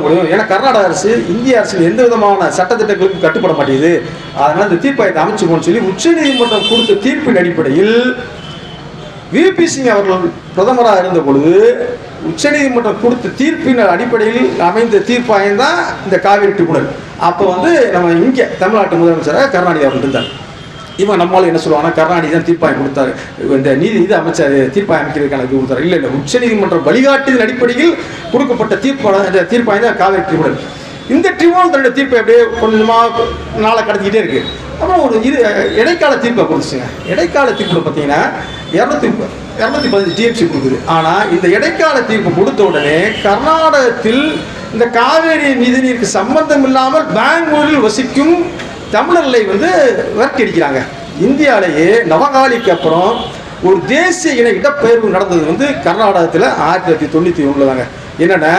முடியும். ஏன்னா கர்நாடக அரசு இந்திய அரசு எந்த விதமான சட்டத்திட்டங்களுக்கும் கட்டுப்பட மாட்டேங்குது. அதனால இந்த தீர்ப்பாயத்தை அமைச்சுக்கோன்னு சொல்லி உச்சநீதிமன்றம் கொடுத்த தீர்ப்பின் அடிப்படையில் விபி சிங் அவர்கள் பிரதமராக இருந்த பொழுது உச்சநீதிமன்றம் கொடுத்த தீர்ப்பின் அடிப்படையில் அமைந்த தீர்ப்பாயம் தான் இந்த காவிரி ட்ரிபுனல். அப்போ நம்ம இங்கே தமிழ்நாட்டு முதலமைச்சராக கருணாநிதி அவர்கள் இருந்தார். இவன் நம்மளால என்ன சொல்லுவாங்கன்னா கருணாநிதி தான் தீர்ப்பாயம் கொடுத்தாரு, இந்த இது அமைச்சார், தீர்ப்பாயம் அமைக்கிறதுக்கான இது கொடுத்தாரு. இல்லை, உச்சநீதிமன்றம் வழிகாட்டுதல் அடிப்படையில் கொடுக்கப்பட்ட தீர்ப்பாயம் தான் காவிரி ட்ரிபுனல். இந்த ட்ரிபுனல் தன்னுடைய தீர்ப்பை அப்படியே கொஞ்சமாக நாளை கடத்திக்கிட்டே இருக்கு. அப்புறம் ஒரு இடைக்கால தீர்ப்பை கொடுத்துச்சுங்க. இடைக்கால தீர்ப்பு பார்த்தீங்கன்னா 215 டிஎம்சி கொடுக்குது. ஆனால் இந்த இடைக்கால தீர்ப்பு கொடுத்த உடனே கர்நாடகத்தில் இந்த காவேரி நீதிநீருக்கு சம்பந்தம் இல்லாமல் பெங்களூரில் வசிக்கும் தமிழர்களை விரட்டடிக்கிறாங்க. இந்தியாவிலேயே நவகாலிக்கு அப்புறம் ஒரு தேசிய இடப்பெயர்வு நடந்தது கர்நாடகத்தில் 1991 தாங்க. என்னென்னா